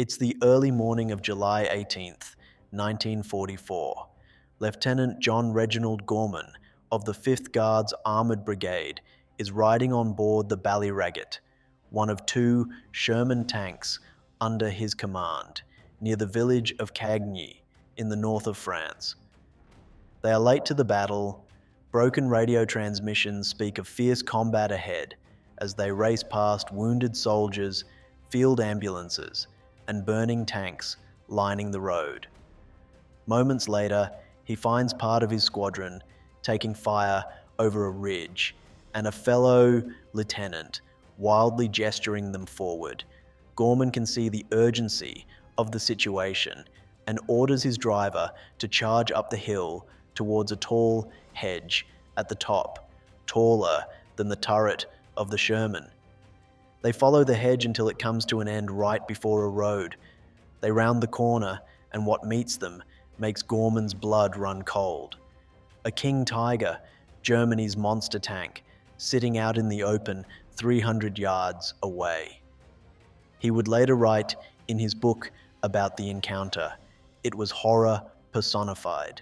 It's the early morning of July 18th, 1944. Lieutenant John Reginald Gorman of the 5th Guards Armoured Brigade is riding on board the Ballyragget, one of two Sherman tanks under his command, near the village of Cagny in the north of France. They are late to the battle. Broken radio transmissions speak of fierce combat ahead as they race past wounded soldiers, field ambulances, and burning tanks lining the road. Moments later, he finds part of his squadron taking fire over a ridge, and a fellow lieutenant wildly gesturing them forward. Gorman can see the urgency of the situation and orders his driver to charge up the hill towards a tall hedge at the top, taller than the turret of the Sherman. They follow the hedge until it comes to an end right before a road. They round the corner, and what meets them makes Gorman's blood run cold. A King Tiger, Germany's monster tank, sitting out in the open 300 yards away. He would later write in his book about the encounter, "It was horror personified."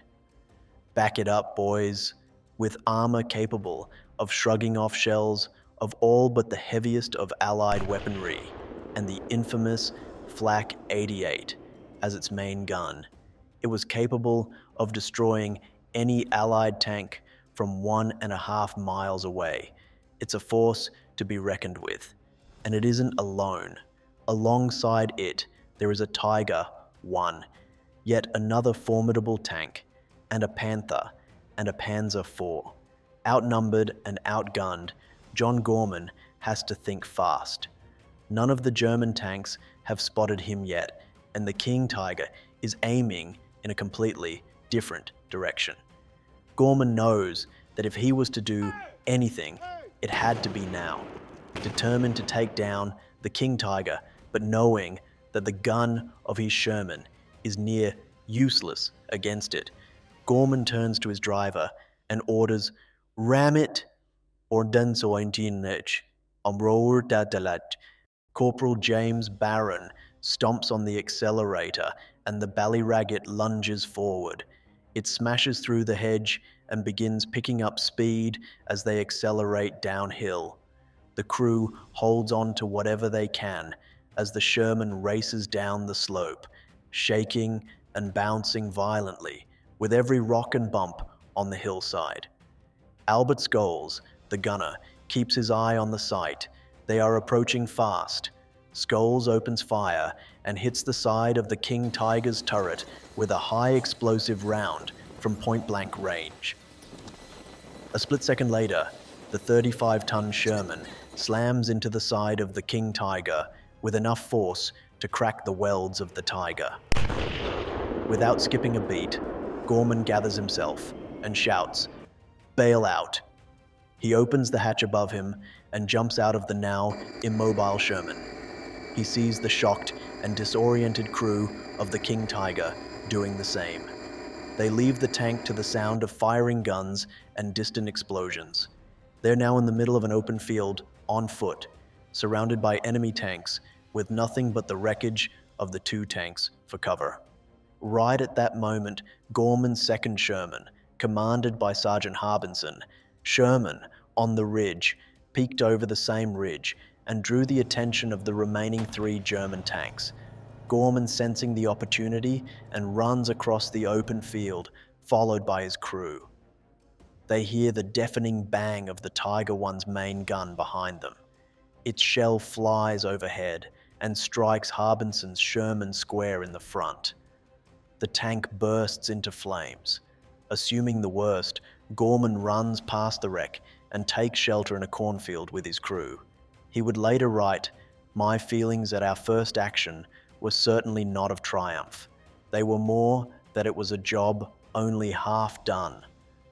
Back it up, boys, with armor capable of shrugging off shells of all but the heaviest of Allied weaponry, and the infamous Flak 88 as its main gun. It was capable of destroying any Allied tank from 1.5 miles away. It's a force to be reckoned with. And it isn't alone. Alongside it, there is a Tiger 1, yet another formidable tank, and a Panther, and a Panzer IV. Outnumbered and outgunned, John Gorman has to think fast. None of the German tanks have spotted him yet, and the King Tiger is aiming in a completely different direction. Gorman knows that if he was to do anything, it had to be now. Determined to take down the King Tiger, but knowing that the gun of his Sherman is near useless against it, Gorman turns to his driver and orders, "Ram it, or densointinech, omroer datalat." Corporal James Barron stomps on the accelerator and the Ballyragget lunges forward. It smashes through the hedge and begins picking up speed as they accelerate downhill. The crew holds on to whatever they can as the Sherman races down the slope, shaking and bouncing violently with every rock and bump on the hillside. Albert Scholes, the gunner, keeps his eye on the sight. They are approaching fast. Scholes opens fire and hits the side of the King Tiger's turret with a high explosive round from point-blank range. A split second later, the 35-ton Sherman slams into the side of the King Tiger with enough force to crack the welds of the Tiger. Without skipping a beat, Gorman gathers himself and shouts, "Bail out." He opens the hatch above him and jumps out of the now immobile Sherman. He sees the shocked and disoriented crew of the King Tiger doing the same. They leave the tank to the sound of firing guns and distant explosions. They're now in the middle of an open field, on foot, surrounded by enemy tanks, with nothing but the wreckage of the two tanks for cover. Right at that moment, Gorman's second Sherman, commanded by Sergeant Harbinson, Sherman, on the ridge, peeked over the same ridge and drew the attention of the remaining 3 German tanks. Gorman, sensing the opportunity, and runs across the open field, followed by his crew. They hear the deafening bang of the Tiger I's main gun behind them. Its shell flies overhead and strikes Harbinson's Sherman square in the front. The tank bursts into flames. Assuming the worst, Gorman runs past the wreck and takes shelter in a cornfield with his crew. He would later write, "My feelings at our first action were certainly not of triumph. They were more that it was a job only half done."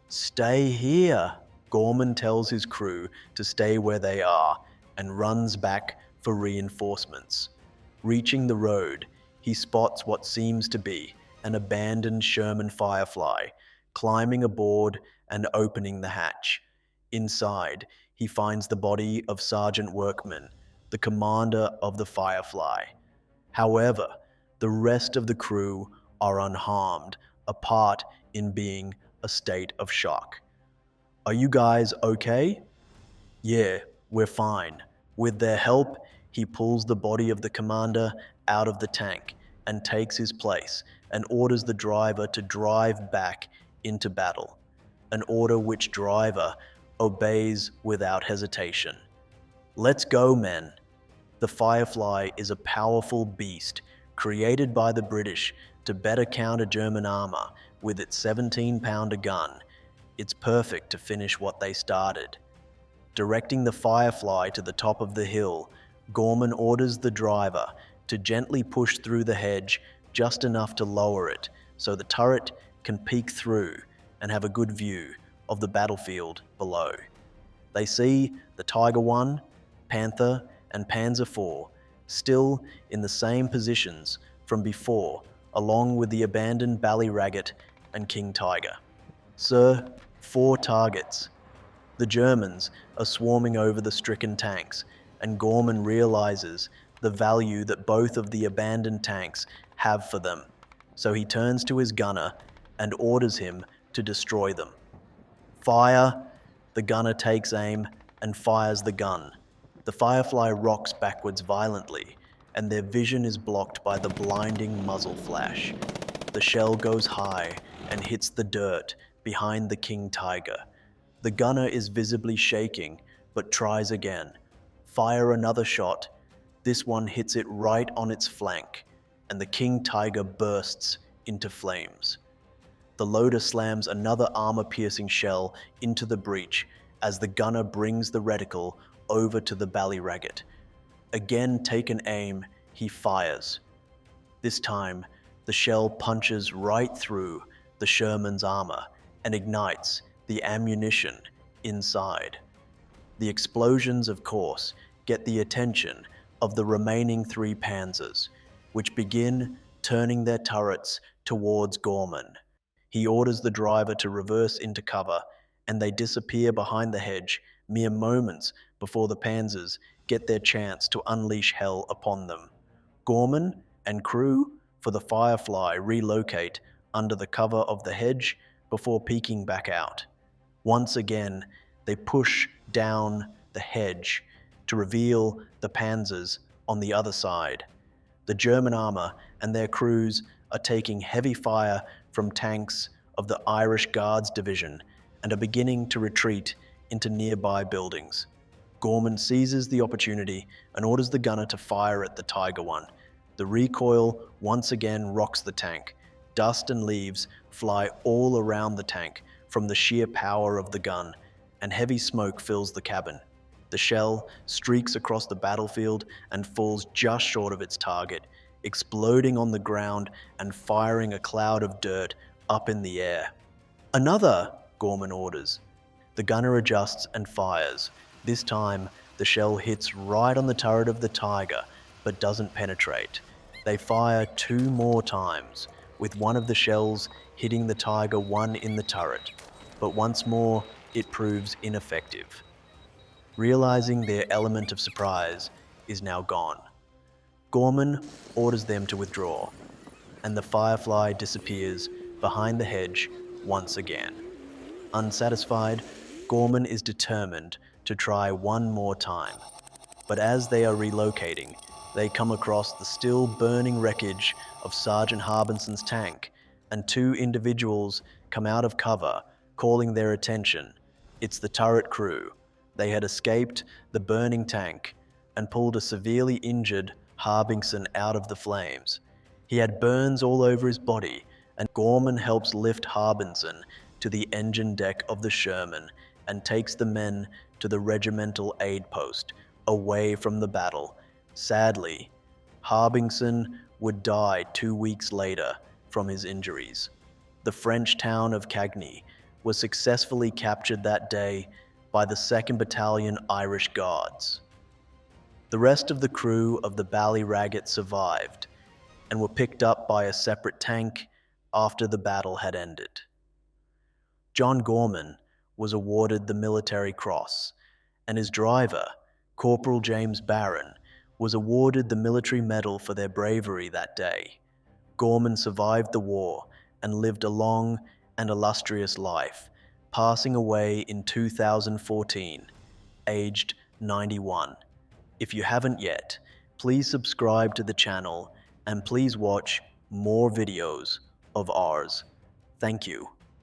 "Stay here," Gorman tells his crew to stay where they are and runs back for reinforcements. Reaching the road, he spots what seems to be an abandoned Sherman Firefly, climbing aboard and opening the hatch. Inside, he finds the body of Sergeant Workman, the commander of the Firefly. However, the rest of the crew are unharmed, apart in being a state of shock. "Are you guys okay?" "Yeah, we're fine." With their help, he pulls the body of the commander out of the tank and takes his place and orders the driver to drive back into battle, an order which driver obeys without hesitation. "Let's go, men." The Firefly is a powerful beast created by the British to better counter German armor with its 17-pounder gun. It's perfect to finish what they started. Directing the Firefly to the top of the hill, Gorman orders the driver to gently push through the hedge just enough to lower it so the turret can peek through and have a good view of the battlefield below. They see the Tiger I, Panther, and Panzer IV still in the same positions from before, along with the abandoned Ballyragget and King Tiger. "Sir, 4 targets." The Germans are swarming over the stricken tanks, and Gorman realizes the value that both of the abandoned tanks have for them, so he turns to his gunner and orders him to destroy them. "Fire!" The gunner takes aim and fires the gun. The Firefly rocks backwards violently, and their vision is blocked by the blinding muzzle flash. The shell goes high and hits the dirt behind the King Tiger. The gunner is visibly shaking, but tries again. Fire another shot. This one hits it right on its flank, and the King Tiger bursts into flames. The loader slams another armor-piercing shell into the breach as the gunner brings the reticle over to the Ballyragget. Again taken aim, he fires. This time, the shell punches right through the Sherman's armor and ignites the ammunition inside. The explosions, of course, get the attention of the remaining 3 Panzers, which begin turning their turrets towards Gorman. He orders the driver to reverse into cover, and they disappear behind the hedge mere moments before the Panzers get their chance to unleash hell upon them. Gorman and crew for the Firefly relocate under the cover of the hedge before peeking back out. Once again, they push down the hedge to reveal the Panzers on the other side. The German armor and their crews are taking heavy fire from tanks of the Irish Guards Division and are beginning to retreat into nearby buildings. Gorman seizes the opportunity and orders the gunner to fire at the Tiger I. The recoil once again rocks the tank. Dust and leaves fly all around the tank from the sheer power of the gun, and heavy smoke fills the cabin. The shell streaks across the battlefield and falls just short of its target, exploding on the ground and firing a cloud of dirt up in the air. "Another!" Gorman orders. The gunner adjusts and fires. This time, the shell hits right on the turret of the Tiger, but doesn't penetrate. They fire 2 more times, with one of the shells hitting the Tiger I in the turret, but once more it proves ineffective. Realizing their element of surprise is now gone, Gorman orders them to withdraw, and the Firefly disappears behind the hedge once again. Unsatisfied, Gorman is determined to try one more time, but as they are relocating, they come across the still burning wreckage of Sergeant Harbinson's tank, and 2 individuals come out of cover, calling their attention. It's the turret crew. They had escaped the burning tank and pulled a severely injured Harbinson out of the flames. He had burns all over his body, and Gorman helps lift Harbinson to the engine deck of the Sherman and takes the men to the regimental aid post, away from the battle. Sadly, Harbinson would die 2 weeks later from his injuries. The French town of Cagny was successfully captured that day by the 2nd Battalion Irish Guards. The rest of the crew of the Ballyragget survived and were picked up by a separate tank after the battle had ended. John Gorman was awarded the Military Cross, and his driver, Corporal James Barron, was awarded the Military Medal for their bravery that day. Gorman survived the war and lived a long and illustrious life, passing away in 2014, aged 91. If you haven't yet, please subscribe to the channel and please watch more videos of ours. Thank you.